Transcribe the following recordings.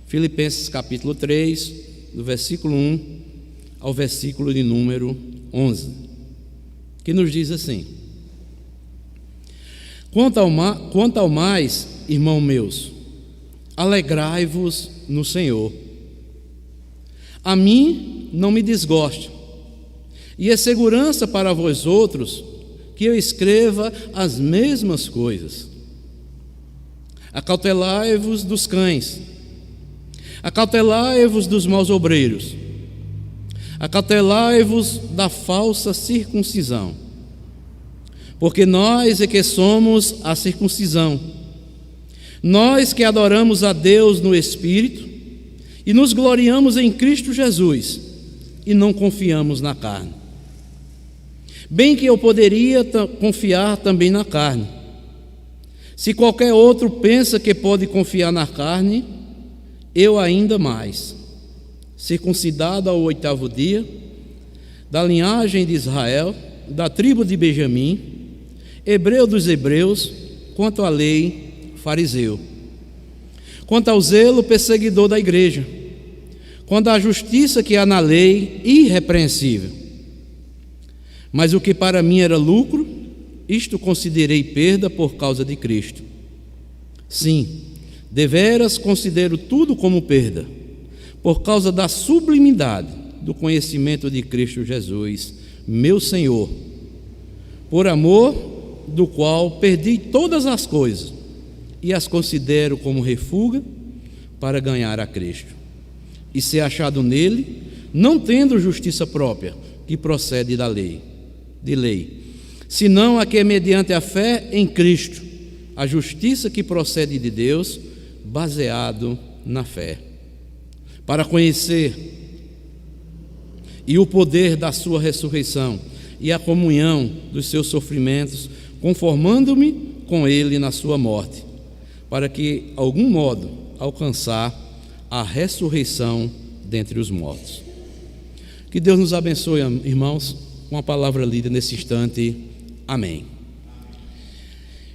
Filipenses capítulo 3, do versículo 1 ao versículo de número 11, que nos diz assim: Quanto ao mais, irmãos meus, alegrai-vos no Senhor. A mim não me desgoste, e é segurança para vós outros que eu escreva as mesmas coisas. Acautelai-vos dos cães, acautelai-vos dos maus obreiros, acautelai-vos da falsa circuncisão, porque nós é que somos a circuncisão, nós que adoramos a Deus no Espírito e nos gloriamos em Cristo Jesus e não confiamos na carne. Bem que eu poderia confiar também na carne. Se qualquer outro pensa que pode confiar na carne, eu ainda mais, circuncidado ao 8º dia, da linhagem de Israel, da tribo de Benjamim, hebreu dos hebreus, quanto à lei, fariseu, quanto ao zelo, perseguidor da igreja, quanto à justiça que há na lei, irrepreensível. Mas o que para mim era lucro, isto considerei perda por causa de Cristo. Sim, deveras considero tudo como perda, por causa da sublimidade do conhecimento de Cristo Jesus, meu Senhor, por amor do qual perdi todas as coisas e as considero como refúgio para ganhar a Cristo e ser achado nele, não tendo justiça própria que procede da lei, senão a que é mediante a fé em Cristo, a justiça que procede de Deus, baseado na fé, para conhecer e o poder da sua ressurreição e a comunhão dos seus sofrimentos, conformando-me com ele na sua morte, para que, de algum modo, alcançar a ressurreição dentre os mortos. Que Deus nos abençoe, irmãos, com a palavra lida nesse instante. Amém.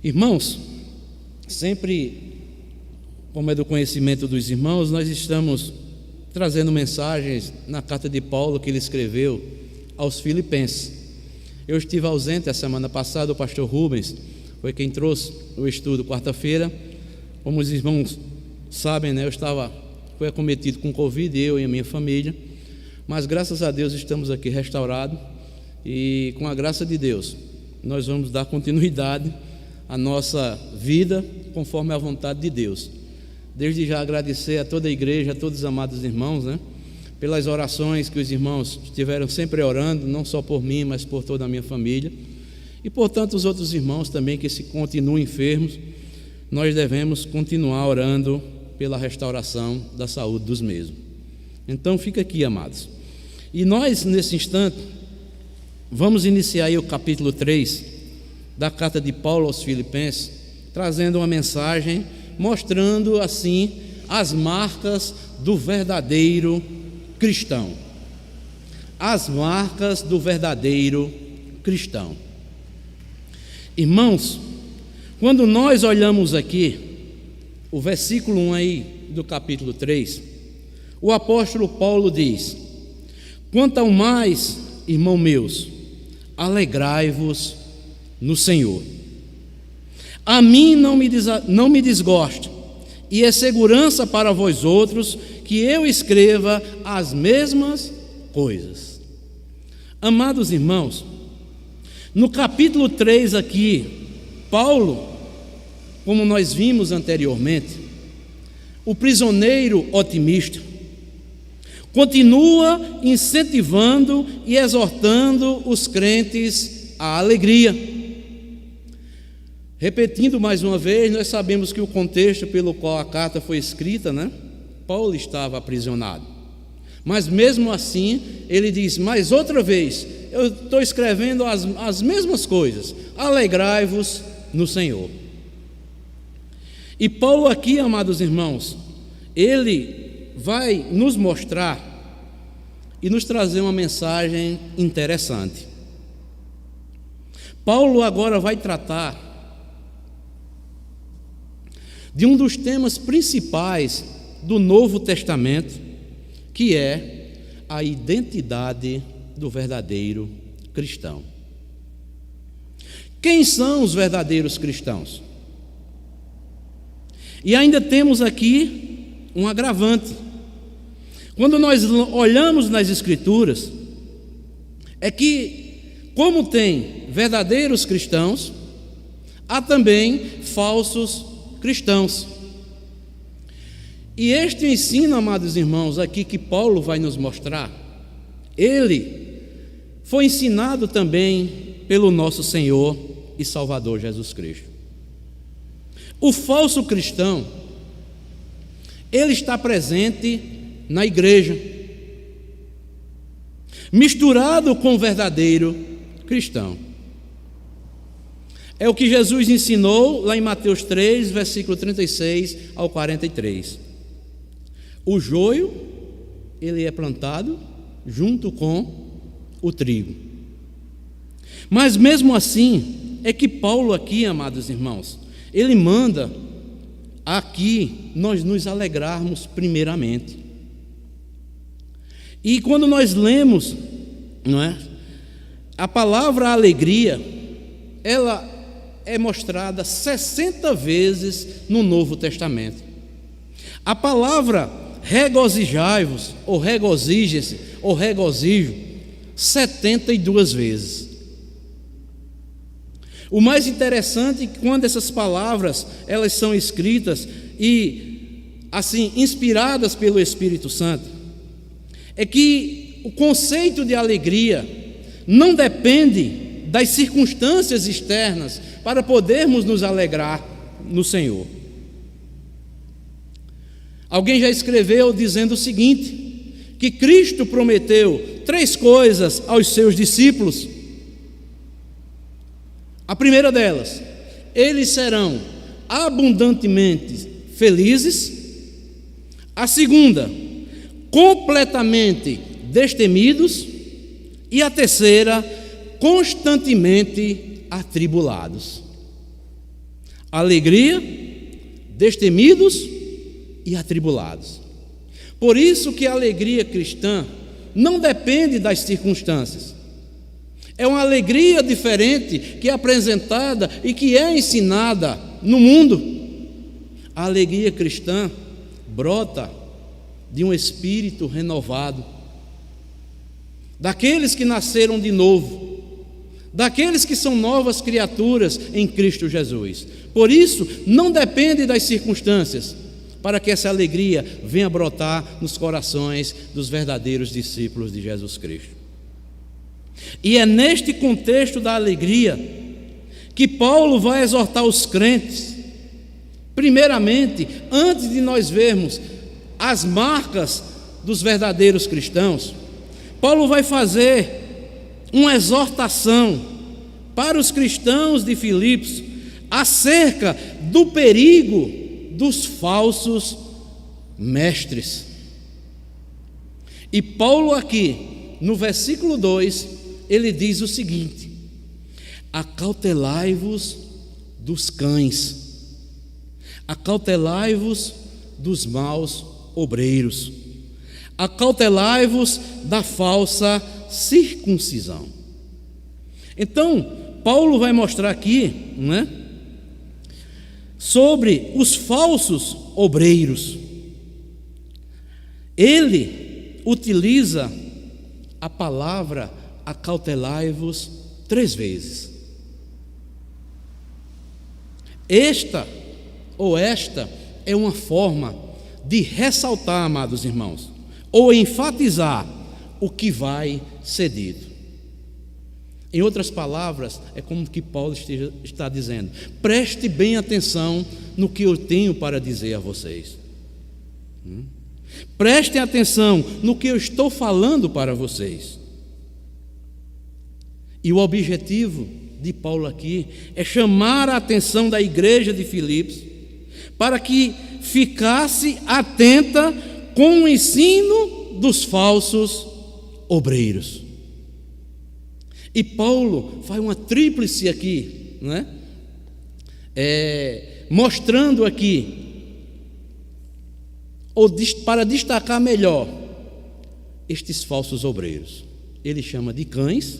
Irmãos, sempre, como é do conhecimento dos irmãos, nós estamos trazendo mensagens na carta de Paulo que ele escreveu aos Filipenses. Eu estive ausente a semana passada, o pastor Rubens foi quem trouxe o estudo quarta-feira. Como os irmãos sabem, eu fui acometido com Covid, eu e a minha família, mas graças a Deus estamos aqui restaurados e com a graça de Deus nós vamos dar continuidade à nossa vida conforme a vontade de Deus. Desde já agradecer a toda a igreja, a todos os amados irmãos, pelas orações que os irmãos estiveram sempre orando, não só por mim, mas por toda a minha família, e por tantos outros irmãos também que se continuam enfermos. Nós devemos continuar orando pela restauração da saúde dos mesmos. Então fica aqui, amados. E nós, nesse instante, vamos iniciar aí o capítulo 3 da carta de Paulo aos Filipenses, trazendo uma mensagem, mostrando assim as marcas do verdadeiro cristão. As marcas do verdadeiro cristão. Irmãos, quando nós olhamos aqui o versículo 1 aí do capítulo 3, o apóstolo Paulo diz: quanto ao mais, irmãos meus, alegrai-vos no Senhor. A mim não me desgoste, e é segurança para vós outros que eu escreva as mesmas coisas. Amados irmãos, no capítulo 3 aqui, Paulo, como nós vimos anteriormente, o prisioneiro otimista, continua incentivando e exortando os crentes à alegria. Repetindo mais uma vez, nós sabemos que o contexto pelo qual a carta foi escrita, Paulo estava aprisionado. Mas mesmo assim, ele diz, mais outra vez, eu estou escrevendo as mesmas coisas, alegrai-vos no Senhor. E Paulo aqui, amados irmãos, ele vai nos mostrar e nos trazer uma mensagem interessante. Paulo agora vai tratar de um dos temas principais do Novo Testamento, que é a identidade do verdadeiro cristão. Quem são os verdadeiros cristãos? E ainda temos aqui um agravante. Quando nós olhamos nas Escrituras, é que, como tem verdadeiros cristãos, há também falsos cristãos. E este ensino, amados irmãos, aqui que Paulo vai nos mostrar, ele foi ensinado também pelo nosso Senhor e Salvador Jesus Cristo. O falso cristão, ele está presente na igreja, misturado com o verdadeiro cristão. É o que Jesus ensinou lá em Mateus 3, versículo 36 ao 43. O joio, ele é plantado junto com o trigo. Mas mesmo assim, é que Paulo aqui, amados irmãos, ele manda aqui nós nos alegrarmos primeiramente. E quando nós lemos, não é, a palavra alegria, ela é mostrada 60 vezes no Novo Testamento. A palavra regozijai-vos, ou regozije-se, ou regozijo, 72 vezes. O mais interessante é que quando essas palavras elas são escritas e assim inspiradas pelo Espírito Santo, é que o conceito de alegria não depende das circunstâncias externas para podermos nos alegrar no Senhor. Alguém já escreveu dizendo o seguinte, que Cristo prometeu 3 coisas aos seus discípulos. A primeira delas, eles serão abundantemente felizes. A segunda, completamente destemidos. E a terceira, constantemente atribulados. Alegria, destemidos e atribulados. Por isso que a alegria cristã não depende das circunstâncias. É uma alegria diferente que é apresentada e que é ensinada no mundo. A alegria cristã brota de um espírito renovado, daqueles que nasceram de novo, daqueles que são novas criaturas em Cristo Jesus. Por isso, não depende das circunstâncias, para que essa alegria venha brotar nos corações dos verdadeiros discípulos de Jesus Cristo. E é neste contexto da alegria que Paulo vai exortar os crentes. Primeiramente, antes de nós vermos as marcas dos verdadeiros cristãos, Paulo vai fazer uma exortação para os cristãos de Filipos acerca do perigo dos falsos mestres. E Paulo aqui, no versículo 2, ele diz o seguinte: acautelai-vos dos cães, acautelai-vos dos maus obreiros, acautelai-vos da falsa circuncisão. Então, Paulo vai mostrar aqui, não é, sobre os falsos obreiros. Ele utiliza a palavra acautelai-vos 3 vezes. Esta é uma forma de ressaltar, amados irmãos, ou enfatizar o que vai ser dito. Em outras palavras, é como que Paulo está dizendo: preste bem atenção no que eu tenho para dizer a vocês. Prestem atenção no que eu estou falando para vocês. E o objetivo de Paulo aqui é chamar a atenção da igreja de Filipos para que ficasse atenta com o ensino dos falsos obreiros. E Paulo faz uma tríplice aqui, não é? Mostrando aqui ou para destacar melhor estes falsos obreiros. Ele chama de cães,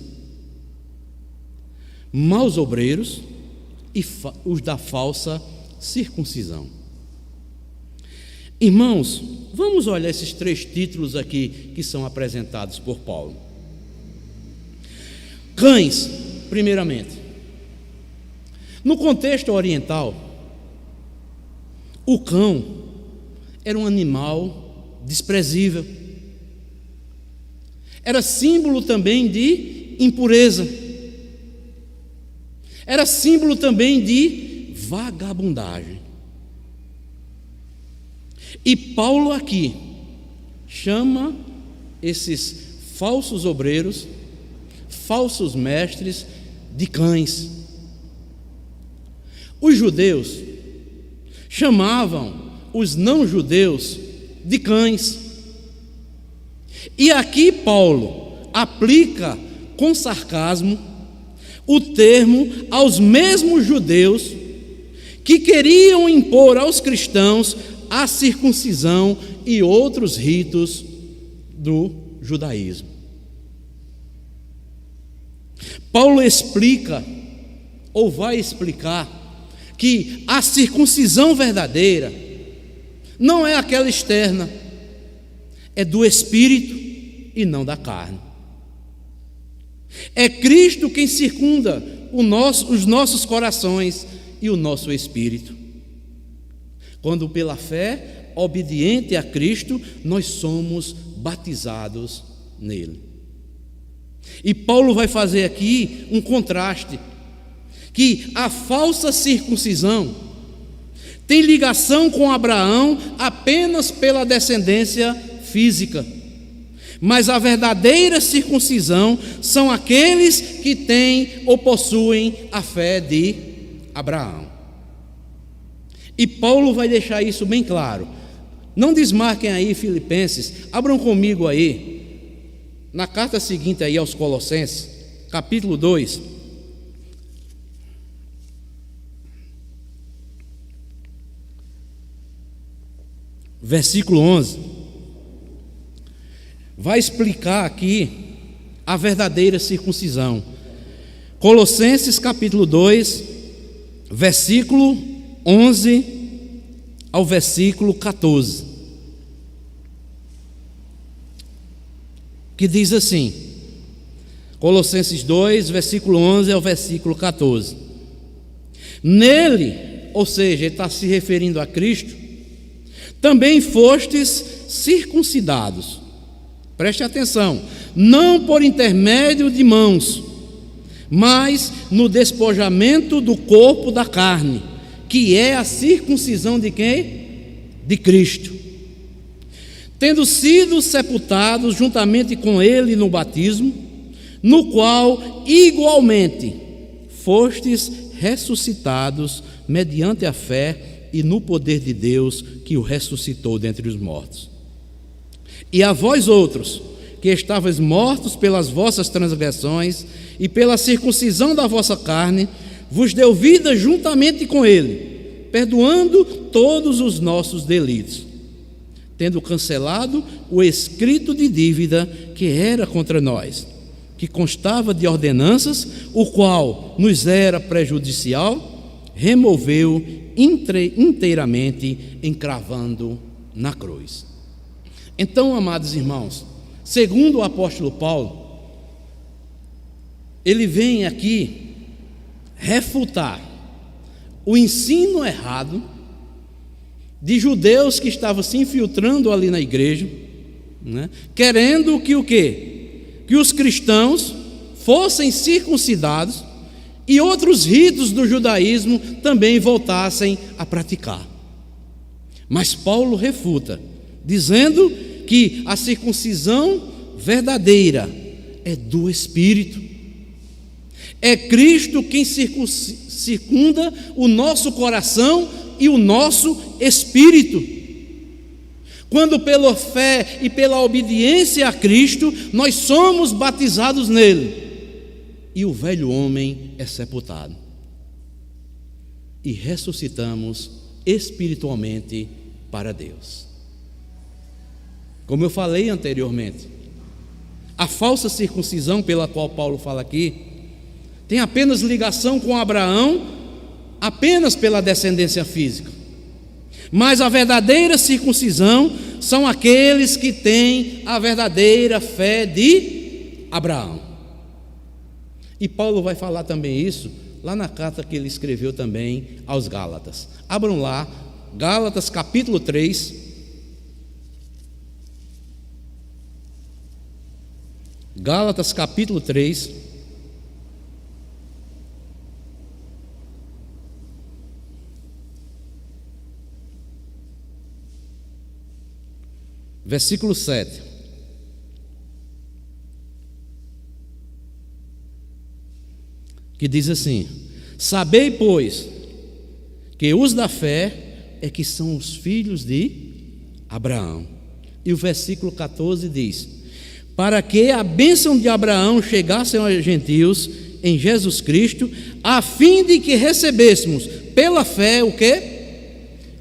maus obreiros e os da falsa circuncisão. Irmãos, vamos olhar esses 3 títulos aqui que são apresentados por Paulo. Cães, primeiramente. No contexto oriental, o cão era um animal desprezível. Era símbolo também de impureza. Era símbolo também de vagabundagem. E Paulo aqui chama esses falsos obreiros, falsos mestres, de cães. Os judeus chamavam os não-judeus de cães. E aqui Paulo aplica com sarcasmo o termo aos mesmos judeus que queriam impor aos cristãos a circuncisão e outros ritos do judaísmo. Paulo explica, ou vai explicar, que a circuncisão verdadeira não é aquela externa, é do espírito e não da carne. É Cristo quem circunda os nossos corações e o nosso espírito. Quando pela fé, obediente a Cristo, nós somos batizados nele. E Paulo vai fazer aqui um contraste, que a falsa circuncisão tem ligação com Abraão apenas pela descendência física, mas a verdadeira circuncisão são aqueles que têm ou possuem a fé de Abraão. E Paulo vai deixar isso bem claro. Não desmarquem aí Filipenses, abram comigo aí, na carta seguinte aí aos Colossenses, capítulo 2, versículo 11, vai explicar aqui a verdadeira circuncisão. Colossenses capítulo 2, versículo 11 ao versículo 14, que diz assim, Colossenses 2, versículo 11 ao versículo 14. Nele, ou seja, ele está se referindo a Cristo, também fostes circuncidados, preste atenção, não por intermédio de mãos, mas no despojamento do corpo da carne, que é a circuncisão de quem? De Cristo. Tendo sido sepultados juntamente com ele no batismo, no qual igualmente fostes ressuscitados mediante a fé e no poder de Deus que o ressuscitou dentre os mortos. E a vós outros, que estavais mortos pelas vossas transgressões e pela circuncisão da vossa carne, vos deu vida juntamente com ele, perdoando todos os nossos delitos, tendo cancelado o escrito de dívida que era contra nós, que constava de ordenanças, o qual nos era prejudicial, removeu inteiramente, encravando na cruz. Então, amados irmãos, segundo o apóstolo Paulo, ele vem aqui refutar o ensino errado de judeus que estavam se infiltrando ali na igreja, né, querendo que o quê? Que os cristãos fossem circuncidados e outros ritos do judaísmo também voltassem a praticar. Mas Paulo refuta, dizendo que a circuncisão verdadeira é do Espírito. É Cristo quem circunda o nosso coração e o nosso espírito. Quando pela fé e pela obediência a Cristo, nós somos batizados nele, e o velho homem é sepultado, e ressuscitamos espiritualmente para Deus. Como eu falei anteriormente, a falsa circuncisão pela qual Paulo fala aqui tem apenas ligação com Abraão, apenas pela descendência física. Mas a verdadeira circuncisão são aqueles que têm a verdadeira fé de Abraão. E Paulo vai falar também isso lá na carta que ele escreveu também aos Gálatas. Abram lá, Gálatas capítulo 3. Gálatas capítulo 3. Versículo 7. Que diz assim: sabei, pois, que os da fé é que são os filhos de Abraão. E o versículo 14 diz: para que a bênção de Abraão chegasse aos gentios em Jesus Cristo, a fim de que recebêssemos pela fé o quê?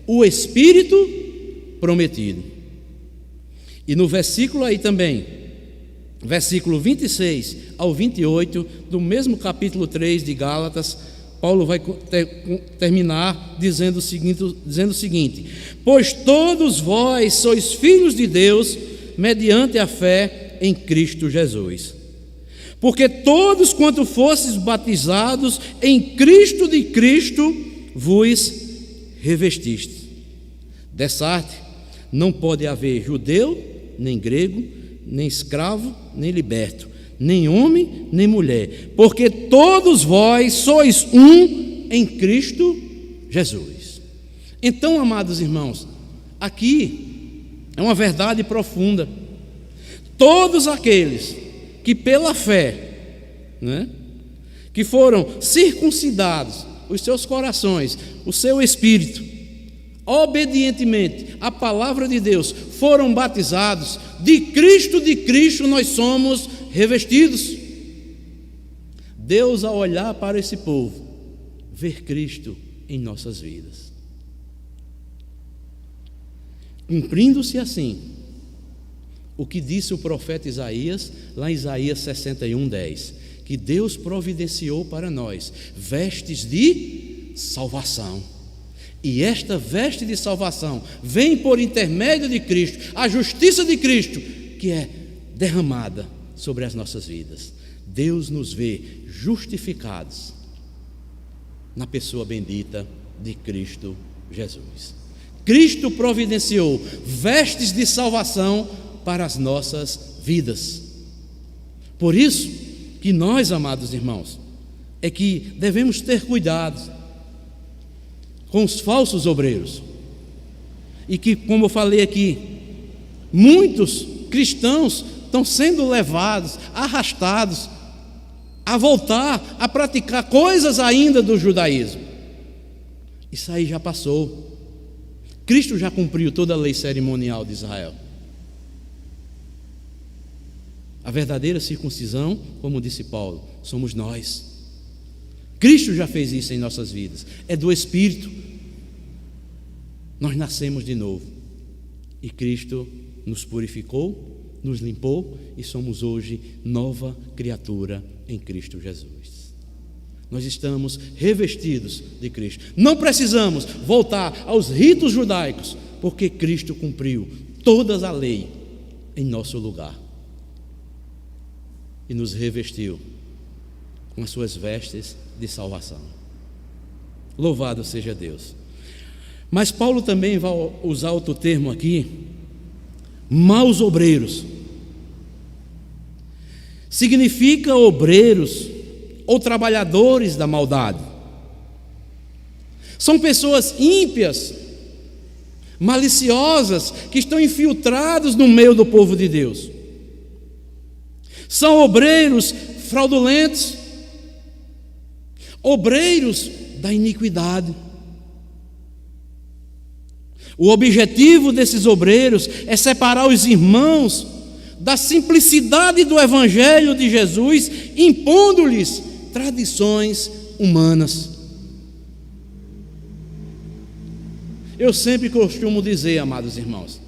O Espírito prometido. E no versículo aí também, versículo 26 ao 28, do mesmo capítulo 3 de Gálatas, Paulo vai terminar dizendo o seguinte: pois todos vós sois filhos de Deus, mediante a fé em Cristo Jesus. Porque todos quanto fostes batizados em Cristo de Cristo, vos revestistes. Dessa arte não pode haver judeu, nem grego, nem escravo, nem liberto, nem homem, nem mulher, porque todos vós sois um em Cristo Jesus. Então, amados irmãos, aqui é uma verdade profunda. Todos aqueles que pela fé, que foram circuncidados, os seus corações, o seu espírito, obedientemente à palavra de Deus, foram batizados, de Cristo nós somos revestidos. Deus, ao olhar para esse povo, vê Cristo em nossas vidas, cumprindo-se assim o que disse o profeta Isaías, lá em Isaías 61:10, que Deus providenciou para nós vestes de salvação. E esta veste de salvação vem por intermédio de Cristo, a justiça de Cristo, que é derramada sobre as nossas vidas. Deus nos vê justificados na pessoa bendita de Cristo Jesus. Cristo providenciou vestes de salvação para as nossas vidas. Por isso que nós, amados irmãos, é que devemos ter cuidado com os falsos obreiros, e que, como eu falei aqui, muitos cristãos estão sendo levados, arrastados a voltar a praticar coisas ainda do judaísmo. Isso aí já passou. Cristo já cumpriu toda a lei cerimonial de Israel. A verdadeira circuncisão, como disse Paulo, somos nós. Cristo já fez isso em nossas vidas, é do Espírito. Nós nascemos de novo e Cristo nos purificou, nos limpou e somos hoje nova criatura em Cristo Jesus. Nós estamos revestidos de Cristo. Não precisamos voltar aos ritos judaicos, porque Cristo cumpriu toda a lei em nosso lugar e nos revestiu com as suas vestes de salvação. Louvado seja Deus. Mas Paulo também vai usar outro termo aqui: maus obreiros. Significa obreiros ou trabalhadores da maldade. São pessoas ímpias, maliciosas, que estão infiltrados no meio do povo de Deus. São obreiros fraudulentos, obreiros da iniquidade. O objetivo desses obreiros é separar os irmãos da simplicidade do Evangelho de Jesus, impondo-lhes tradições humanas. Eu sempre costumo dizer, amados irmãos,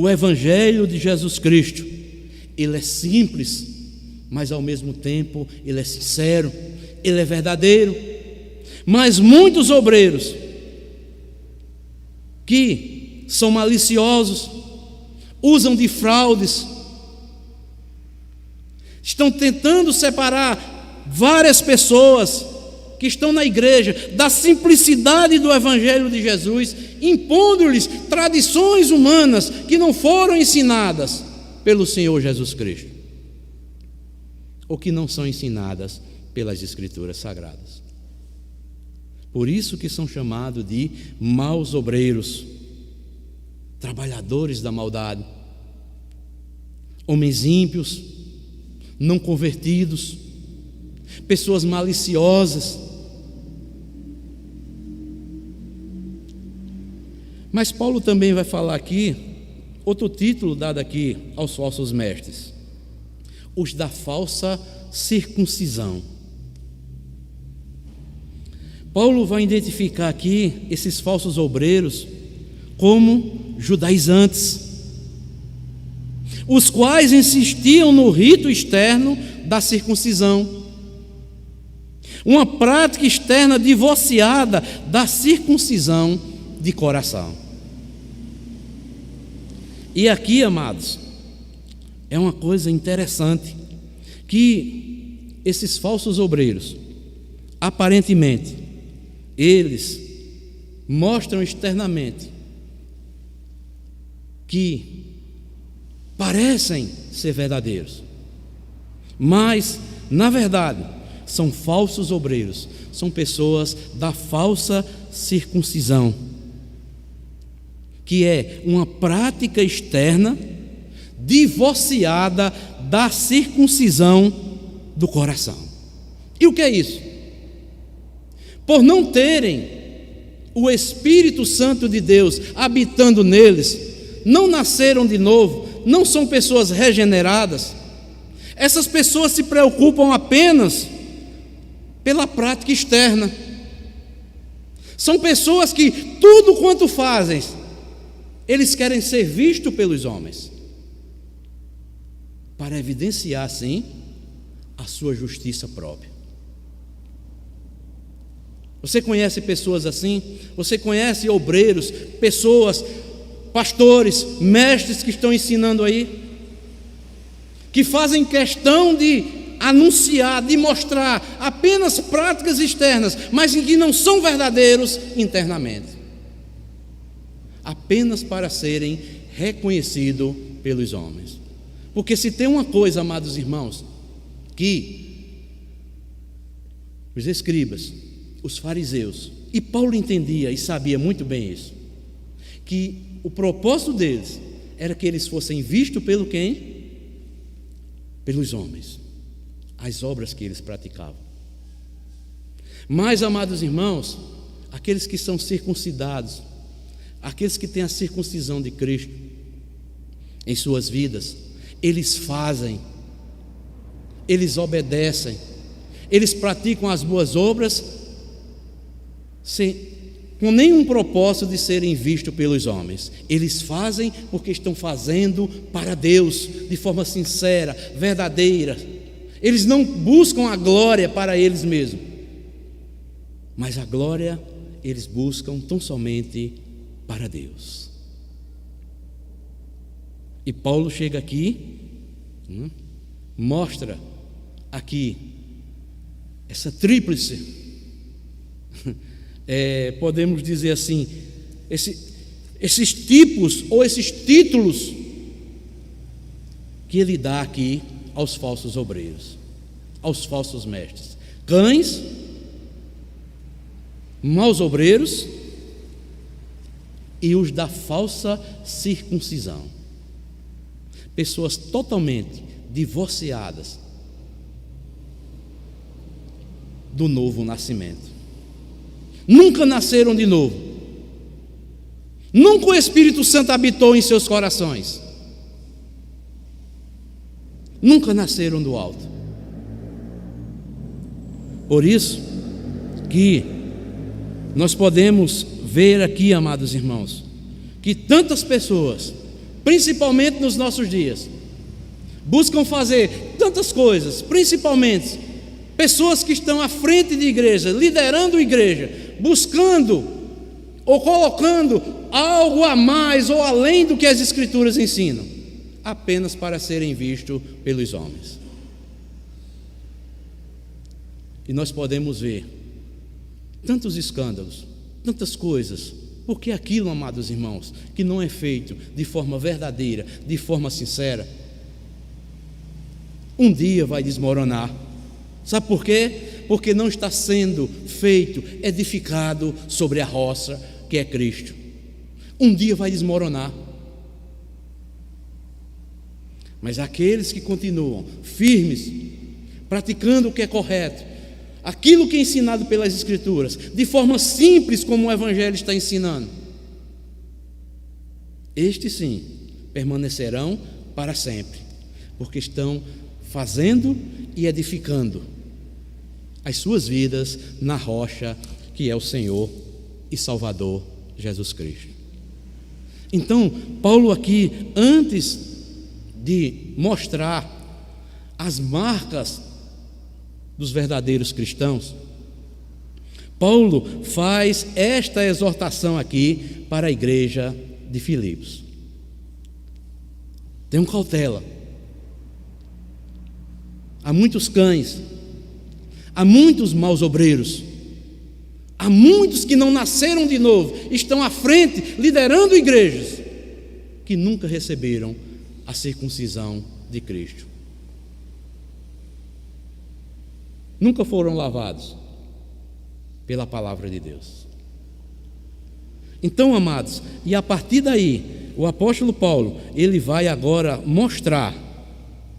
O Evangelho de Jesus Cristo, ele é simples, mas ao mesmo tempo ele é sincero, ele é verdadeiro. Mas muitos obreiros que são maliciosos, usam de fraudes, estão tentando separar várias pessoas que estão na igreja da simplicidade do Evangelho de Jesus, impondo-lhes tradições humanas que não foram ensinadas pelo Senhor Jesus Cristo, ou que não são ensinadas pelas Escrituras Sagradas. Por isso que são chamados de maus obreiros, trabalhadores da maldade, homens ímpios, não convertidos, pessoas maliciosas. Mas Paulo também vai falar aqui, outro título dado aqui aos falsos mestres: os da falsa circuncisão. Paulo vai identificar aqui esses falsos obreiros como judaizantes, os quais insistiam no rito externo da circuncisão, uma prática externa divorciada da circuncisão de coração. E aqui, amados, é uma coisa interessante, que esses falsos obreiros, aparentemente, eles mostram externamente que parecem ser verdadeiros, mas, na verdade, são falsos obreiros, são pessoas da falsa circuncisão, que é uma prática externa divorciada da circuncisão do coração. E o que é isso? Por não terem o Espírito Santo de Deus habitando neles, não nasceram de novo, não são pessoas regeneradas. Essas pessoas se preocupam apenas pela prática externa. São pessoas que tudo quanto fazem, eles querem ser vistos pelos homens, para evidenciar assim a sua justiça própria. Você conhece pessoas assim? Você conhece obreiros, pessoas, pastores, mestres que estão ensinando aí, que fazem questão de anunciar, de mostrar apenas práticas externas, mas em que não são verdadeiros internamente, apenas para serem reconhecidos pelos homens. Porque se tem uma coisa, amados irmãos, que os escribas, os fariseus, e Paulo entendia e sabia muito bem isso, que o propósito deles era que eles fossem vistos pelo quem? Pelos homens, as obras que eles praticavam. Mas, amados irmãos, aqueles que são circuncidados, aqueles que têm a circuncisão de Cristo em suas vidas, eles fazem, eles obedecem, eles praticam as boas obras com nenhum propósito de serem vistos pelos homens. Eles fazem porque estão fazendo para Deus, de forma sincera, verdadeira. Eles não buscam a glória para eles mesmos, mas a glória eles buscam tão somente para Deus. E Paulo chega aqui, mostra aqui essa tríplice, podemos dizer assim, esses tipos ou esses títulos que ele dá aqui aos falsos obreiros, aos falsos mestres: cães, maus obreiros e os da falsa circuncisão, pessoas totalmente divorciadas do novo nascimento. Nunca nasceram de novo, nunca o Espírito Santo habitou em seus corações, nunca nasceram do alto. Por isso que nós podemos ver aqui, amados irmãos, que tantas pessoas principalmente nos nossos dias, buscam fazer tantas coisas, principalmente pessoas que estão à frente de igreja, liderando igreja, buscando ou colocando algo a mais ou além do que as Escrituras ensinam, apenas para serem vistos pelos homens. E nós podemos ver tantos escândalos, tantas coisas, porque aquilo, amados irmãos, que não é feito de forma verdadeira, de forma sincera, um dia vai desmoronar. Sabe por quê? Porque não está sendo feito, edificado sobre a rocha que é Cristo. Um dia vai desmoronar. Mas aqueles que continuam firmes, praticando o que é correto, aquilo que é ensinado pelas Escrituras, de forma simples como o Evangelho está ensinando, estes sim permanecerão para sempre, porque estão fazendo e edificando as suas vidas na rocha que é o Senhor e Salvador Jesus Cristo. Então, Paulo aqui, antes de mostrar as marcas dos verdadeiros cristãos, Paulo faz esta exortação aqui para a igreja de Filipos. Tenham cautela. Há muitos cães, há muitos maus obreiros, há muitos que não nasceram de novo, estão à frente, liderando igrejas, que nunca receberam a circuncisão de Cristo. Nunca foram lavados pela palavra de Deus. Então, amados, e a partir daí, o apóstolo Paulo, ele vai agora mostrar,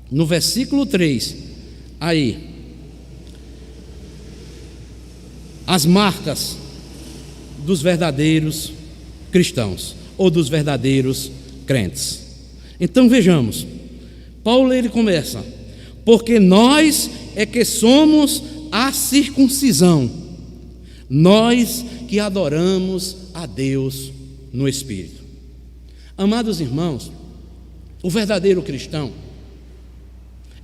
no versículo 3, aí, as marcas dos verdadeiros cristãos, ou dos verdadeiros crentes. Então vejamos, Paulo ele começa, porque nós é que somos a circuncisão, nós que adoramos a Deus no Espírito. Amados irmãos, o verdadeiro cristão,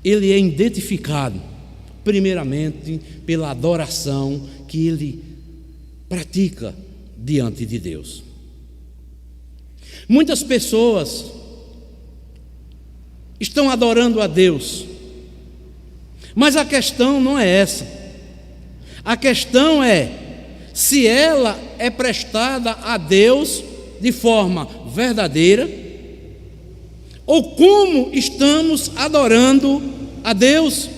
ele é identificado primeiramente pela adoração que ele pratica diante de Deus. Muitas pessoas estão adorando a Deus, mas a questão não é essa. A questão é se ela é prestada a Deus de forma verdadeira, ou como estamos adorando a Deus.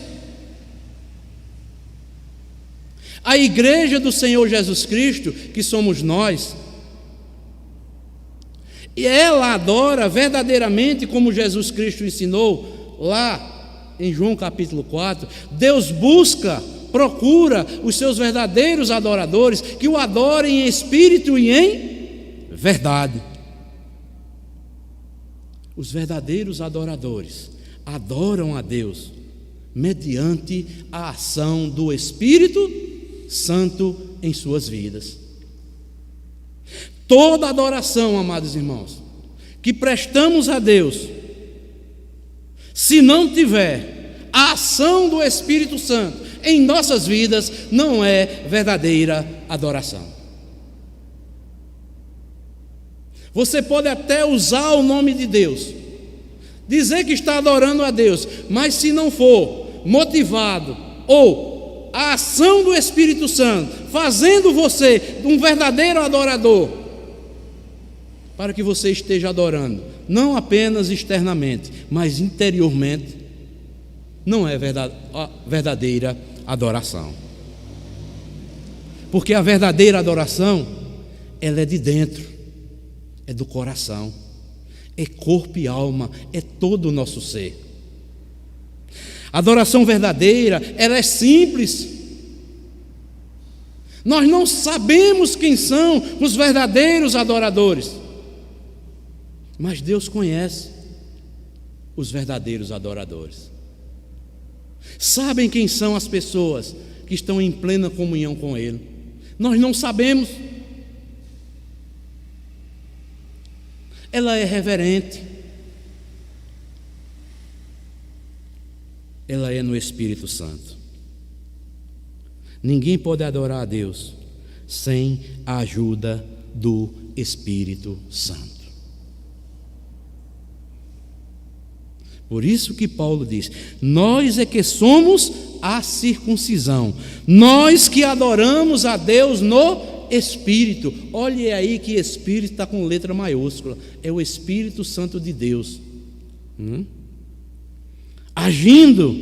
A igreja do Senhor Jesus Cristo, que somos nós, e ela adora verdadeiramente como Jesus Cristo ensinou lá em João capítulo 4. Deus procura os seus verdadeiros adoradores, que o adorem em espírito e em verdade. Os verdadeiros adoradores adoram a Deus mediante a ação do Espírito Santo em suas vidas. Toda adoração, amados irmãos, que prestamos a Deus, se não tiver a ação do Espírito Santo em nossas vidas, não é verdadeira adoração. Você pode até usar o nome de Deus, dizer que está adorando a Deus, mas se não for motivado ou a ação do Espírito Santo fazendo você um verdadeiro adorador, para que você esteja adorando, não apenas externamente, mas interiormente, não é verdadeira adoração. Porque a verdadeira adoração, ela é de dentro, é do coração, é corpo e alma, é todo o nosso ser. A adoração verdadeira, ela é simples. Nós não sabemos quem são os verdadeiros adoradores, mas Deus conhece os verdadeiros adoradores. Sabem quem são as pessoas que estão em plena comunhão com Ele. Nós não sabemos. Ela é reverente, ela é no Espírito Santo. Ninguém pode adorar a Deus sem a ajuda do Espírito Santo. Por isso que Paulo diz: nós é que somos a circuncisão, nós que adoramos a Deus no Espírito. Olhe aí que Espírito está com letra maiúscula, é o Espírito Santo de Deus, agindo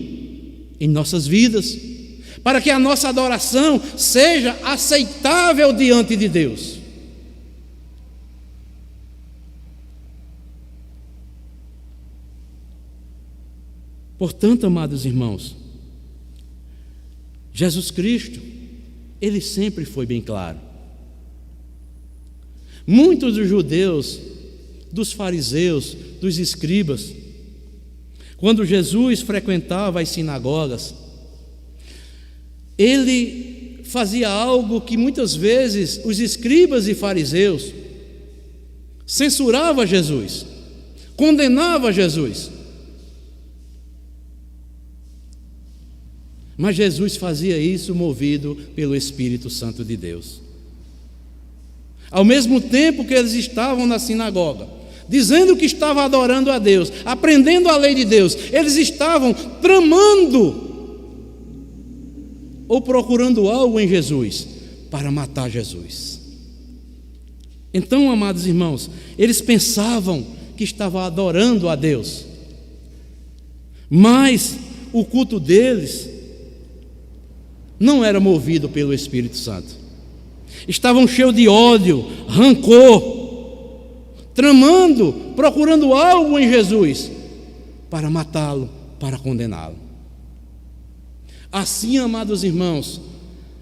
em nossas vidas, para que a nossa adoração seja aceitável diante de Deus. Portanto, amados irmãos, Jesus Cristo, Ele sempre foi bem claro. Muitos dos judeus, dos fariseus, dos escribas, quando Jesus frequentava as sinagogas, Ele fazia algo que muitas vezes os escribas e fariseus censuravam Jesus, condenavam Jesus. Mas Jesus fazia isso movido pelo Espírito Santo de Deus. Ao mesmo tempo que eles estavam na sinagoga, dizendo que estavam adorando a Deus, aprendendo a lei de Deus, eles estavam tramando ou procurando algo em Jesus para matar Jesus. Então, amados irmãos, eles pensavam que estavam adorando a Deus, mas o culto deles não era movido pelo Espírito Santo. Estavam cheios de ódio, rancor, tramando, procurando algo em Jesus para matá-lo, para condená-lo. Assim, amados irmãos,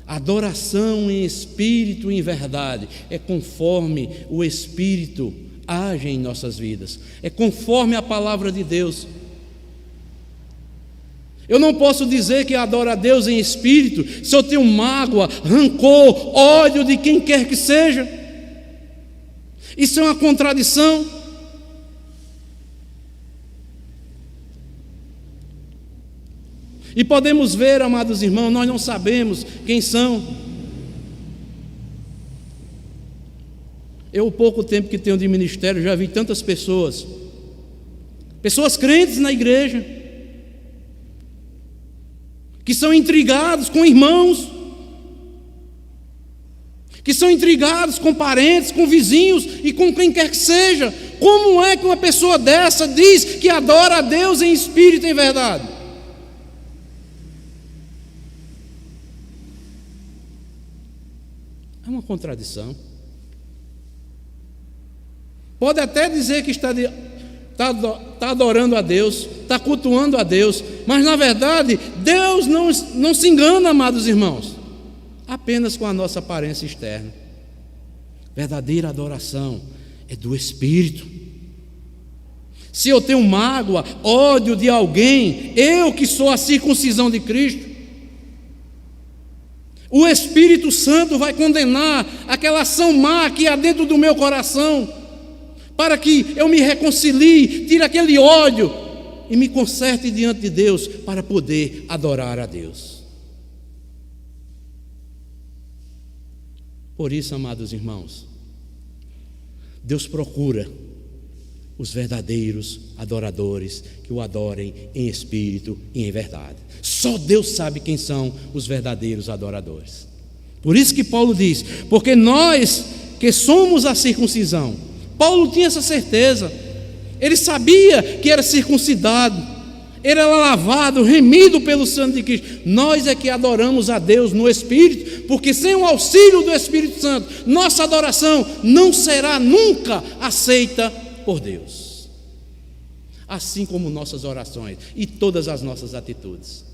adoração em espírito e em verdade é conforme o Espírito age em nossas vidas, é conforme a palavra de Deus. Eu não posso dizer que adoro a Deus em espírito se eu tenho mágoa, rancor, ódio de quem quer que seja. Isso é uma contradição. E podemos ver, amados irmãos, nós não sabemos quem são. Eu, o pouco tempo que tenho de ministério, já vi tantas pessoas crentes na igreja, que são intrigados com irmãos, que são intrigados com parentes, com vizinhos e com quem quer que seja. Como é que uma pessoa dessa diz que adora a Deus em espírito e em verdade? É uma contradição. Pode até dizer que está adorando a Deus, está cultuando a Deus, mas na verdade Deus não se engana, amados irmãos, apenas com a nossa aparência externa. Verdadeira adoração é do Espírito. Se eu tenho mágoa, ódio de alguém, eu que sou a circuncisão de Cristo, o Espírito Santo vai condenar aquela ação má que há dentro do meu coração, para que eu me reconcilie, tire aquele ódio e me conserte diante de Deus para poder adorar a Deus. Por isso, amados irmãos, Deus procura os verdadeiros adoradores que o adorem em espírito e em verdade. Só Deus sabe quem são os verdadeiros adoradores. Por isso que Paulo diz: porque nós que somos a circuncisão. Paulo tinha essa certeza, ele sabia que era circuncidado, ele era lavado, remido pelo sangue de Cristo. Nós é que adoramos a Deus no Espírito, porque sem o auxílio do Espírito Santo, nossa adoração não será nunca aceita por Deus, assim como nossas orações e todas as nossas atitudes.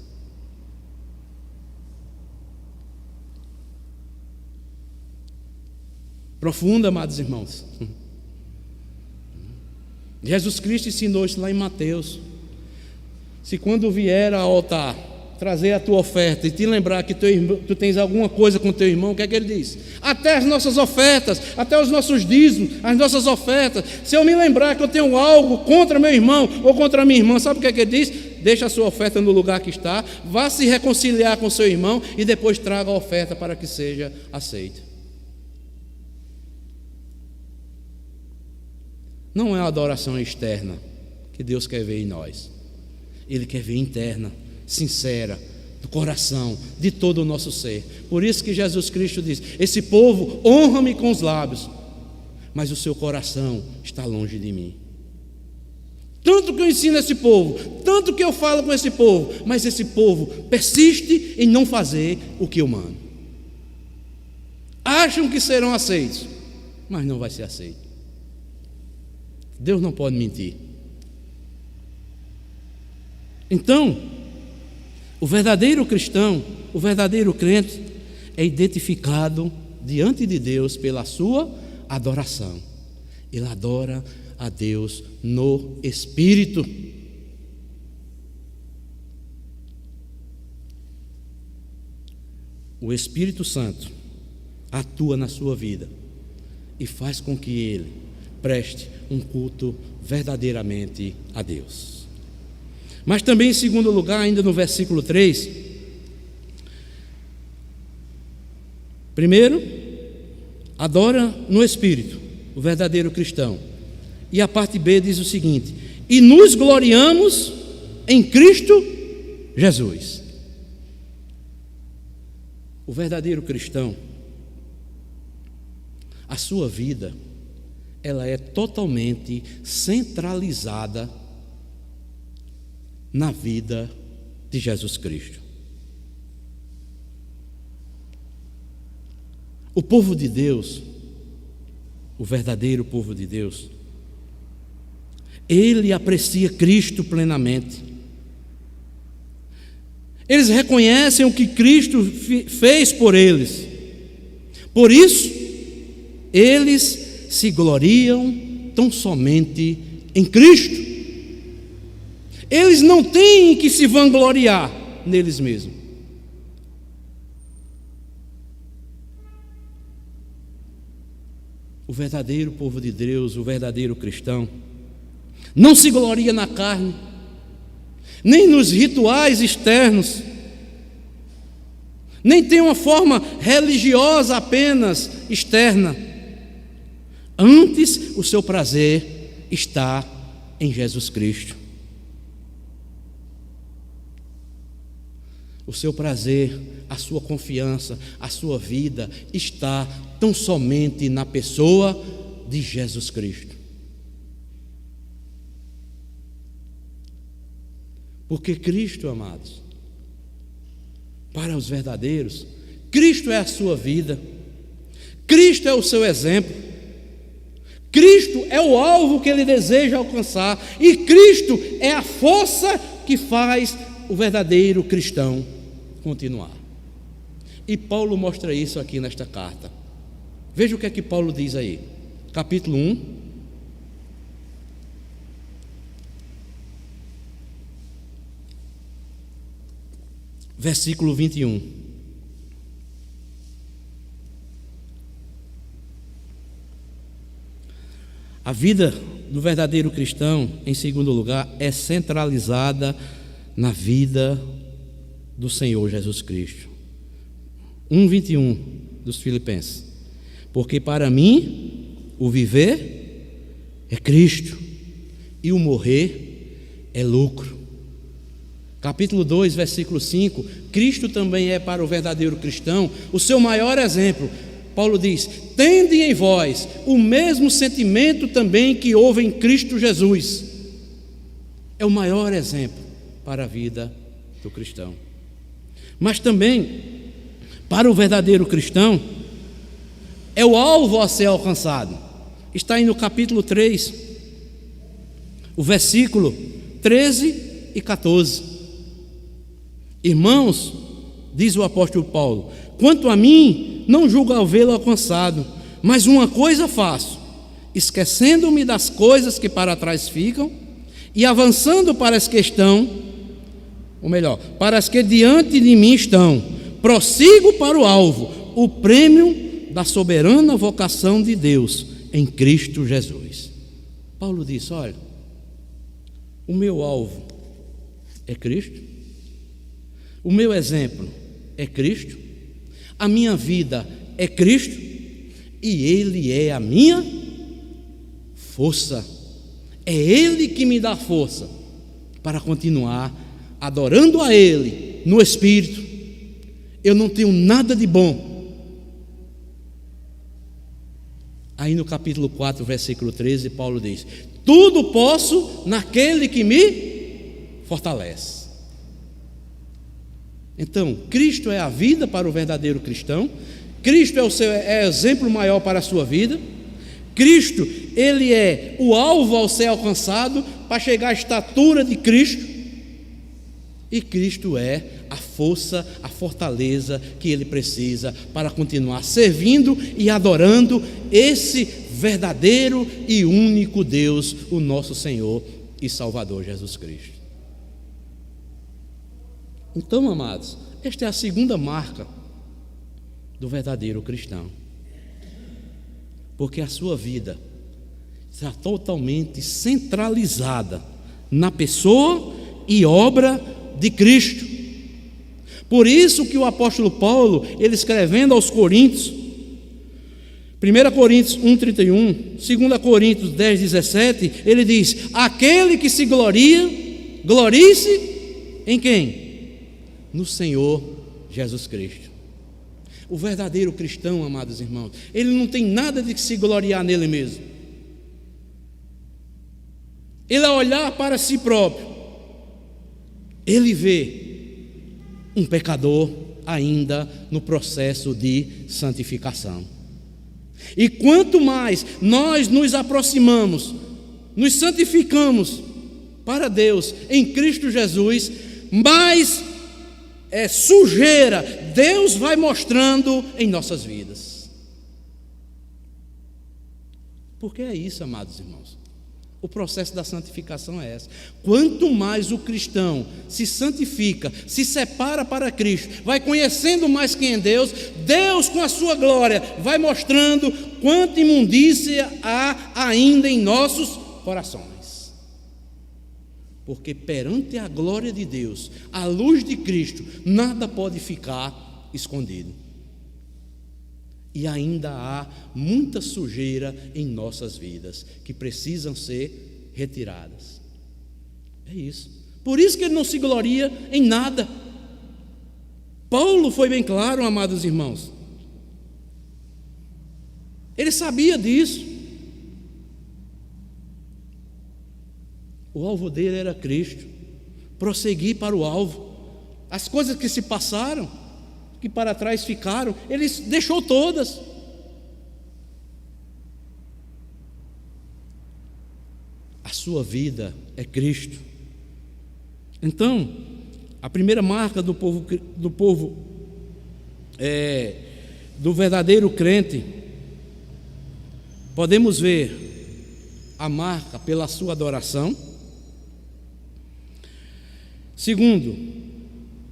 Profunda, amados irmãos. Jesus Cristo ensinou isso lá em Mateus. Se quando vier ao altar trazer a tua oferta e te lembrar que tu tens alguma coisa com teu irmão, o que é que ele diz? Até as nossas ofertas, até os nossos dízimos, as nossas ofertas, se eu me lembrar que eu tenho algo contra meu irmão ou contra minha irmã, sabe o que é que ele diz? deixe a sua oferta no lugar que está, vá se reconciliar com seu irmão e depois traga a oferta para que seja aceita. Não é a adoração externa que Deus quer ver em nós. Ele quer ver interna, sincera, do coração, de todo o nosso ser. Por isso que Jesus Cristo diz: esse povo honra-me com os lábios, mas o seu coração está longe de mim. Tanto que eu ensino esse povo, tanto que eu falo com esse povo, mas esse povo persiste em não fazer o que eu mando. Acham que serão aceitos, mas não vai ser aceito. Deus não pode mentir. Então, o verdadeiro cristão, o verdadeiro crente, é identificado diante de Deus pela sua adoração. Ele adora a Deus no Espírito. O Espírito Santo atua na sua vida e faz com que ele preste um culto verdadeiramente a Deus. Mas também, em segundo lugar, ainda no versículo 3, primeiro, adora no Espírito, o verdadeiro cristão. E a parte B diz o seguinte: e nos gloriamos em Cristo Jesus. O verdadeiro cristão, a sua vida, ela é totalmente centralizada na vida de Jesus Cristo. O povo de Deus, o verdadeiro povo de Deus, ele aprecia Cristo plenamente. Eles reconhecem o que Cristo fez por eles. Por isso, eles se gloriam tão somente em Cristo. Eles não têm que se vangloriar neles mesmos. O verdadeiro povo de Deus, o verdadeiro cristão, não se gloria na carne, nem nos rituais externos, nem tem uma forma religiosa apenas externa. Antes, o seu prazer está em Jesus Cristo. O seu prazer, a sua confiança, a sua vida está tão somente na pessoa de Jesus Cristo. Porque Cristo, amados, para os verdadeiros, Cristo é a sua vida, Cristo é o seu exemplo, Cristo é o alvo que ele deseja alcançar, e Cristo é a força que faz o verdadeiro cristão continuar. E Paulo mostra isso aqui nesta carta. Veja o que é que Paulo diz aí, capítulo 1, versículo 21. A vida do verdadeiro cristão, em segundo lugar, é centralizada na vida do Senhor Jesus Cristo. 1:21 dos Filipenses. Porque para mim o viver é Cristo e o morrer é lucro. Capítulo 2, versículo 5, Cristo também é para o verdadeiro cristão o seu maior exemplo. Paulo diz: tende em vós o mesmo sentimento também que houve em Cristo Jesus. É o maior exemplo para a vida do cristão. Mas também, para o verdadeiro cristão, é o alvo a ser alcançado. Está aí no capítulo 3, o versículo 13 e 14. Irmãos, diz o apóstolo Paulo, quanto a mim, não julgo havê-lo alcançado, mas uma coisa faço, esquecendo-me das coisas que para trás ficam e avançando para as que estão, ou melhor, para as que diante de mim estão, prossigo para o alvo, o prêmio da soberana vocação de Deus em Cristo Jesus. Paulo diz: olha, o meu alvo é Cristo. O meu exemplo é Cristo. A minha vida é Cristo. E Ele é a minha força. É Ele que me dá força para continuar adorando a Ele no Espírito. Eu não tenho nada de bom. Aí no capítulo 4, versículo 13, Paulo diz: tudo posso naquele que me fortalece. Então, Cristo é a vida para o verdadeiro cristão. Cristo é o exemplo maior para a sua vida. Cristo, Ele é o alvo ao ser alcançado para chegar à estatura de Cristo. E Cristo é a força, a fortaleza que Ele precisa para continuar servindo e adorando esse verdadeiro e único Deus, o nosso Senhor e Salvador Jesus Cristo. Então, amados, esta é a segunda marca do verdadeiro cristão, porque a sua vida está totalmente centralizada na pessoa e obra de Cristo. Por isso que o apóstolo Paulo, ele escrevendo aos Coríntios, 1 Coríntios 1,31, 2 Coríntios 10,17, ele diz: aquele que se gloria, glorie-se em quem? No Senhor Jesus Cristo. O verdadeiro cristão, amados irmãos, ele não tem nada de se gloriar nele mesmo. Ele, ao olhar para si próprio, ele vê um pecador ainda no processo de santificação. E quanto mais nós nos aproximamos, nos santificamos para Deus em Cristo Jesus, mais sujeira Deus vai mostrando em nossas vidas. Porque é isso, amados irmãos. O processo da santificação é esse. Quanto mais o cristão se santifica, se separa para Cristo, vai conhecendo mais quem é Deus, Deus com a sua glória vai mostrando quanta imundícia há ainda em nossos corações. Porque perante a glória de Deus, a luz de Cristo, nada pode ficar escondido. E ainda há muita sujeira em nossas vidas que precisam ser retiradas. É isso. Por isso que ele não se gloria em nada. Paulo foi bem claro, amados irmãos. Ele sabia disso. O alvo dele era Cristo. Prosseguir para o alvo. As coisas que se passaram, que para trás ficaram, ele deixou todas. A sua vida é Cristo. Então, a primeira marca do verdadeiro crente, podemos ver a marca pela sua adoração. Segundo,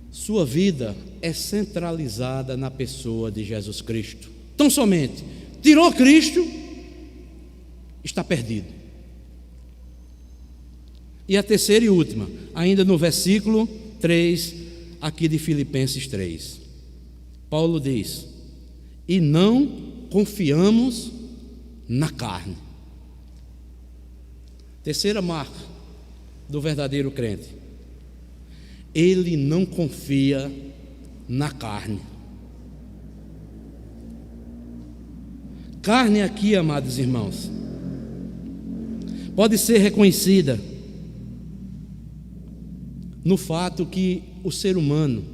sua vida é centralizada na pessoa de Jesus Cristo. Tão somente tirou Cristo, está perdido. E a terceira e última, ainda no versículo 3 aqui de Filipenses 3, Paulo diz: e não confiamos na carne. Terceira marca do verdadeiro crente: ele não confia na carne. Carne aqui, amados irmãos, pode ser reconhecida no fato que o ser humano,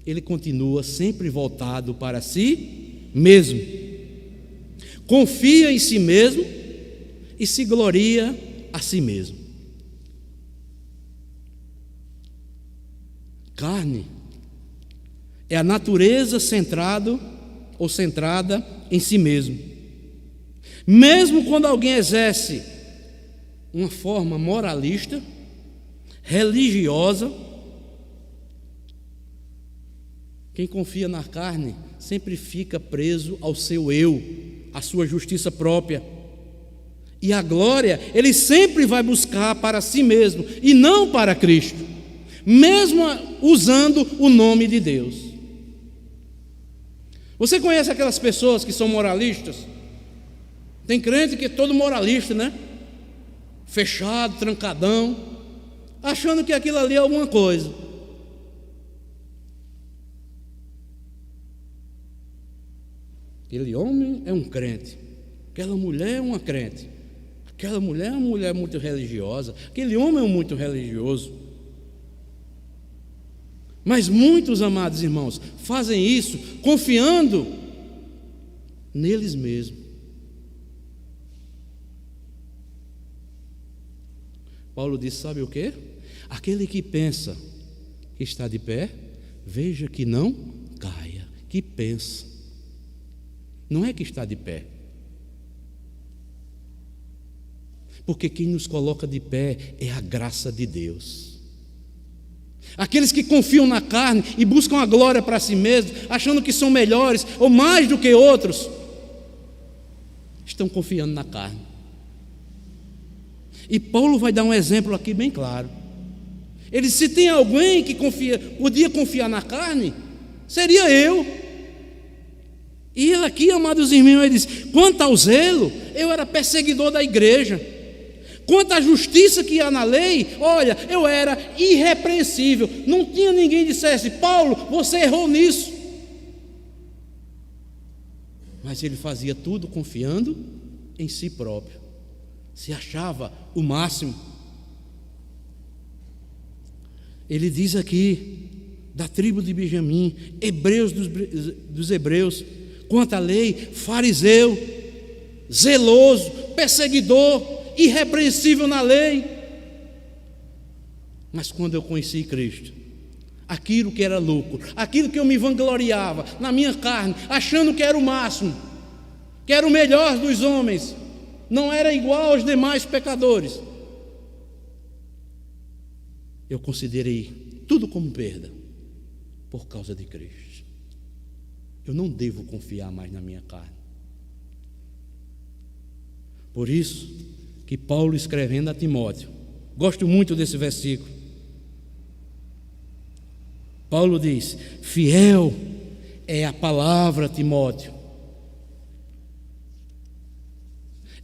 ele continua sempre voltado para si mesmo, confia em si mesmo e se gloria a si mesmo. Carne é a natureza centrada em si mesmo. Mesmo quando alguém exerce uma forma moralista, religiosa, quem confia na carne sempre fica preso ao seu eu, à sua justiça própria. E a glória, ele sempre vai buscar para si mesmo e não para Cristo. mesmo usando o nome de Deus. Você conhece aquelas pessoas que são moralistas? Tem crente que é todo moralista, né? Fechado, trancadão, achando que aquilo ali é alguma coisa. Aquele homem é um crente, aquela mulher é uma crente, aquela mulher é uma mulher muito religiosa, aquele homem é muito religioso. Mas muitos, amados irmãos, fazem isso confiando neles mesmos. Paulo disse, sabe o quê? Aquele que pensa que está de pé, veja que não caia, que pensa. Não é que está de pé. Porque quem nos coloca de pé é a graça de Deus. Aqueles que confiam na carne e buscam a glória para si mesmos, achando que são melhores ou mais do que outros, estão confiando na carne. E Paulo vai dar um exemplo aqui bem claro. Ele disse, se tem alguém que podia confiar na carne, seria eu. E ele aqui, amados irmãos, ele diz, quanto ao zelo, eu era perseguidor da igreja. Quanto à justiça que há na lei, olha, eu era irrepreensível. Não tinha ninguém que dissesse, Paulo, você errou nisso. Mas ele fazia tudo confiando em si próprio. Se achava o máximo. Ele diz aqui, da tribo de Benjamim, hebreus dos hebreus, quanto à lei, fariseu, zeloso, perseguidor, irrepreensível na lei. Mas quando eu conheci Cristo, aquilo que era lucro, aquilo que eu me vangloriava na minha carne, achando que era o máximo, que era o melhor dos homens, não era igual aos demais pecadores, eu considerei tudo como perda por causa de Cristo. Eu não devo confiar mais na minha carne. Por isso que Paulo, escrevendo a Timóteo, gosto muito desse versículo, Paulo diz, fiel é a palavra, Timóteo,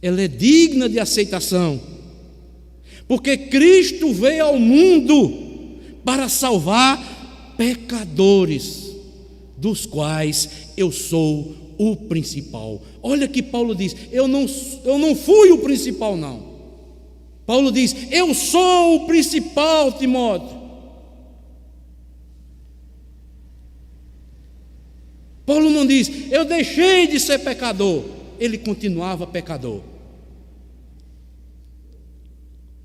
ela é digna de aceitação, porque Cristo veio ao mundo para salvar pecadores, dos quais eu sou o principal. Olha que Paulo diz, eu não fui o principal não. Paulo diz, eu sou o principal, Timóteo. Paulo não diz, eu deixei de ser pecador. Ele continuava pecador.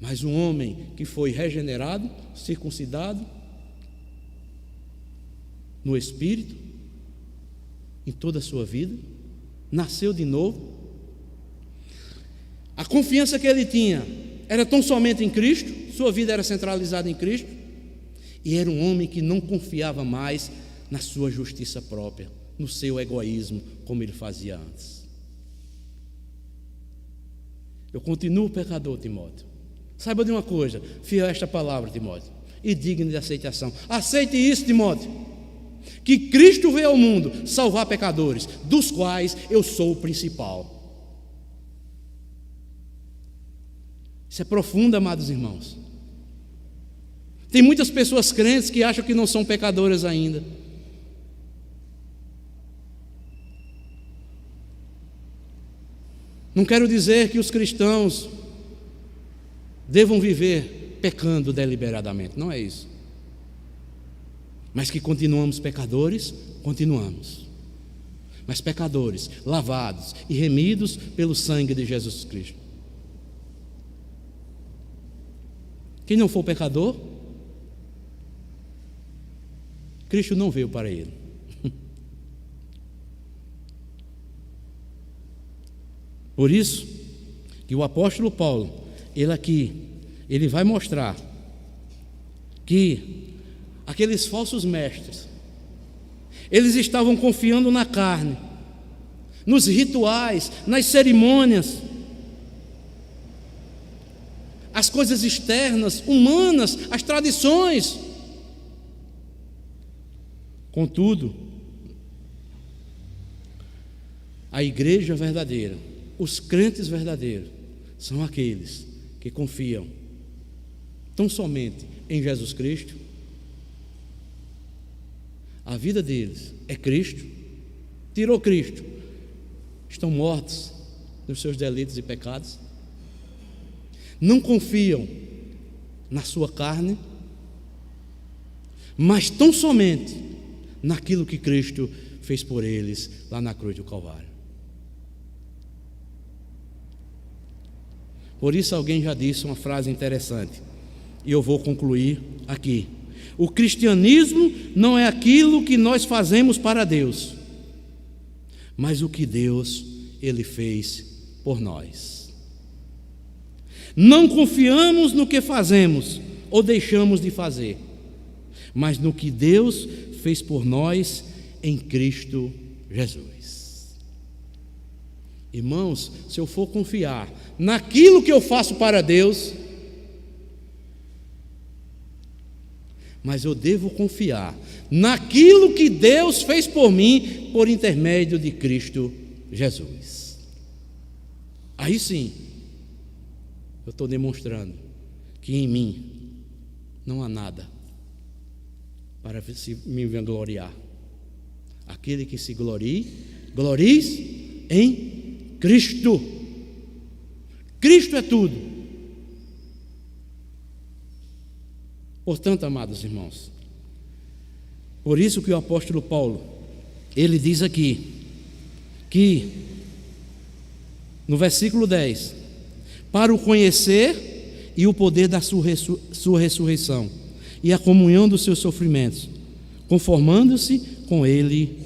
Mas um homem que foi regenerado, circuncidado, no Espírito, em toda a sua vida, nasceu de novo. A confiança que ele tinha era tão somente em Cristo, sua vida era centralizada em Cristo, e era um homem que não confiava mais na sua justiça própria, no seu egoísmo, como ele fazia antes. Eu continuo pecador, Timóteo. Saiba de uma coisa, fiel a esta palavra, Timóteo, e digno de aceitação. Aceite isso, Timóteo, que Cristo veio ao mundo salvar pecadores, dos quais eu sou o principal. Isso é profundo, amados irmãos. Tem muitas pessoas crentes que acham que não são pecadoras ainda. Não quero dizer que os cristãos devam viver pecando deliberadamente, não é isso. Mas que continuamos pecadores, continuamos. Mas pecadores, lavados e remidos pelo sangue de Jesus Cristo. Quem não for pecador, Cristo não veio para ele. Por isso que o apóstolo Paulo, ele vai mostrar que aqueles falsos mestres, eles estavam confiando na carne, nos rituais, nas cerimônias, as coisas externas, humanas, as tradições, Contudo, a igreja verdadeira, os crentes verdadeiros, são aqueles que confiam tão somente em Jesus Cristo. A vida deles é Cristo. Tirou Cristo, estão mortos nos seus delitos e pecados. Não confiam na sua carne, mas tão somente naquilo que Cristo fez por eles lá na cruz do Calvário. Por isso alguém já disse uma frase interessante, e eu vou concluir aqui. O cristianismo não é aquilo que nós fazemos para Deus, mas o que Deus, Ele fez por nós. Não confiamos no que fazemos ou deixamos de fazer, mas no que Deus fez por nós em Cristo Jesus. Irmãos, se eu for confiar naquilo que eu faço para Deus, mas eu devo confiar naquilo que Deus fez por mim por intermédio de Cristo Jesus. Aí sim, eu estou demonstrando que em mim não há nada para se me vangloriar. Aquele que se glorie em Cristo. Cristo é tudo. Portanto, amados irmãos, por isso que o apóstolo Paulo, ele diz aqui, que no versículo 10, para o conhecer e o poder da sua ressurreição, e a comunhão dos seus sofrimentos, conformando-se com ele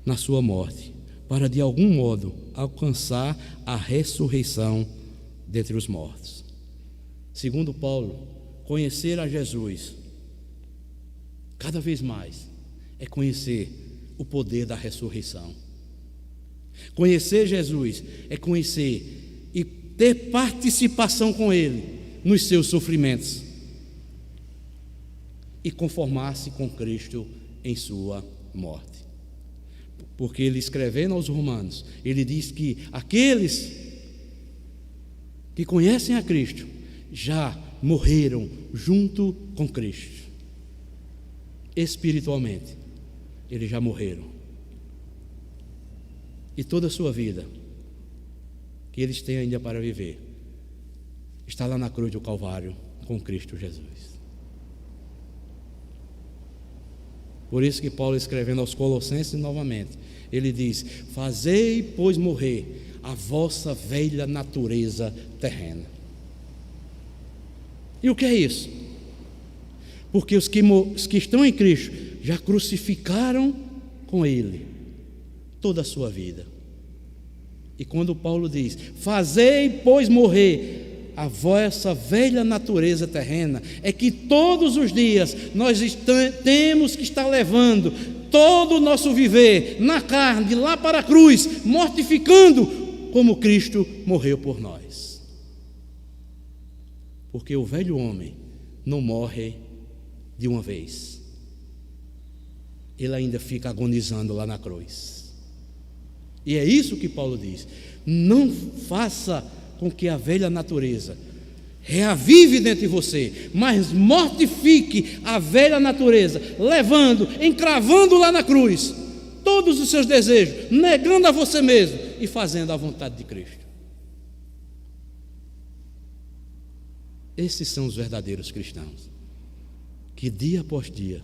na sua morte, para de algum modo alcançar a ressurreição dentre os mortos. Segundo Paulo, conhecer a Jesus cada vez mais é conhecer o poder da ressurreição. Conhecer Jesus é conhecer e ter participação com Ele nos seus sofrimentos e conformar-se com Cristo em sua morte. Porque ele, escrevendo aos Romanos, ele diz que aqueles que conhecem a Cristo já morreram junto com Cristo. Espiritualmente, eles já morreram. E toda a sua vida, que eles têm ainda para viver, está lá na cruz do Calvário com Cristo Jesus. Por isso que Paulo, escrevendo aos Colossenses novamente, ele diz: fazei, pois, morrer a vossa velha natureza terrena. E o que é isso? Porque os que estão em Cristo já crucificaram com Ele toda a sua vida. E quando Paulo diz: fazei, pois, morrer a vossa velha natureza terrena, é que todos os dias nós temos que estar levando todo o nosso viver na carne, lá para a cruz, mortificando como Cristo morreu por nós. Porque o velho homem não morre de uma vez, ele ainda fica agonizando lá na cruz. E é isso que Paulo diz: não faça com que a velha natureza reavive dentro de você, mas mortifique a velha natureza, levando, encravando lá na cruz todos os seus desejos, negando a você mesmo e fazendo a vontade de Cristo. Esses são os verdadeiros cristãos, que dia após dia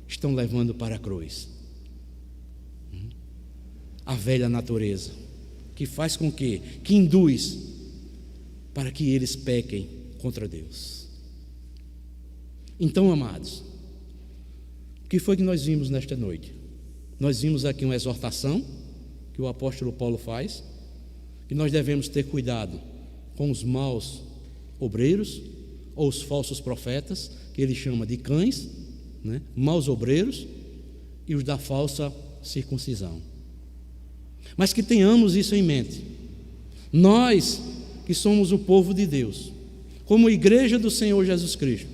estão levando para a cruz a velha natureza, que faz com que induz para que eles pequem contra Deus. Então, amados, o que foi que nós vimos nesta noite? Nós vimos aqui uma exortação que o apóstolo Paulo faz, que nós devemos ter cuidado com os maus obreiros, ou os falsos profetas, que ele chama de cães, né? Maus obreiros, e os da falsa circuncisão. Mas que tenhamos isso em mente. Nós que somos o povo de Deus, como igreja do Senhor Jesus Cristo,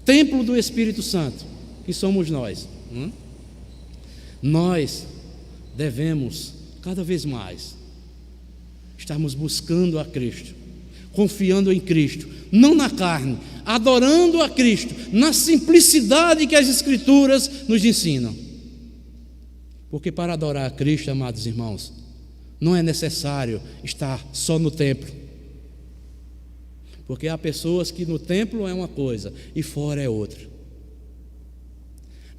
templo do Espírito Santo, que somos nós, Nós devemos, cada vez mais, estarmos buscando a Cristo, confiando em Cristo, não na carne, adorando a Cristo, na simplicidade que as Escrituras nos ensinam. Porque para adorar a Cristo, amados irmãos, não é necessário estar só no templo. Porque há pessoas que no templo é uma coisa e fora é outra.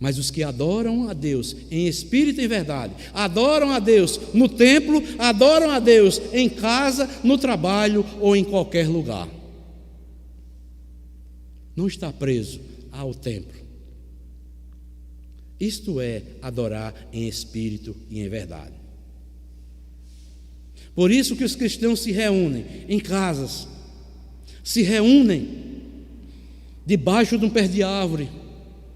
Mas os que adoram a Deus em espírito e em verdade, adoram a Deus no templo, adoram a Deus em casa, no trabalho ou em qualquer lugar. Não está preso ao templo. Isto é adorar em espírito e em verdade. Por isso que os cristãos se reúnem em casas, se reúnem debaixo de um pé de árvore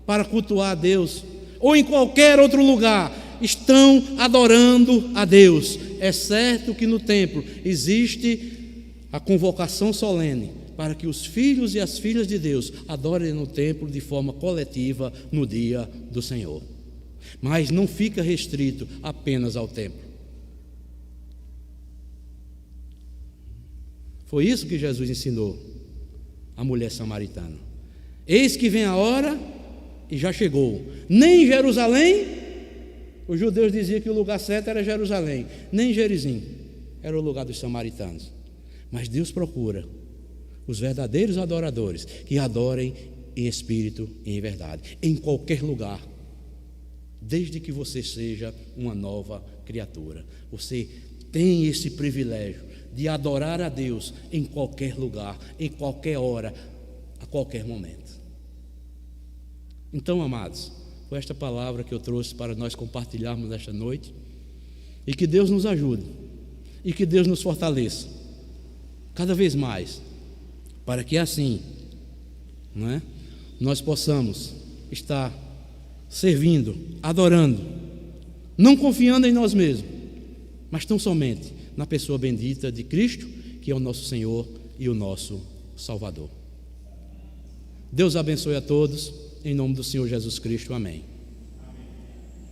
para cultuar a Deus, ou em qualquer outro lugar, estão adorando a Deus. É certo que no templo existe a convocação solene para que os filhos e as filhas de Deus adorem no templo de forma coletiva no dia do Senhor, mas não fica restrito apenas ao templo. Foi isso que Jesus ensinou à mulher samaritana. Eis que vem a hora, e já chegou. Nem em Jerusalém, os judeus diziam que o lugar certo era Jerusalém, nem Gerizim, era o lugar dos samaritanos. Mas Deus procura os verdadeiros adoradores que adorem em espírito e em verdade, em qualquer lugar, desde que você seja uma nova criatura. Você tem esse privilégio de adorar a Deus em qualquer lugar, em qualquer hora, a qualquer momento. Então, amados, foi esta palavra que eu trouxe para nós compartilharmos esta noite, e que Deus nos ajude, e que Deus nos fortaleça, cada vez mais, para que assim, nós possamos estar servindo, adorando, não confiando em nós mesmos, mas tão somente na pessoa bendita de Cristo, que é o nosso Senhor e o nosso Salvador. Deus abençoe a todos, em nome do Senhor Jesus Cristo, amém.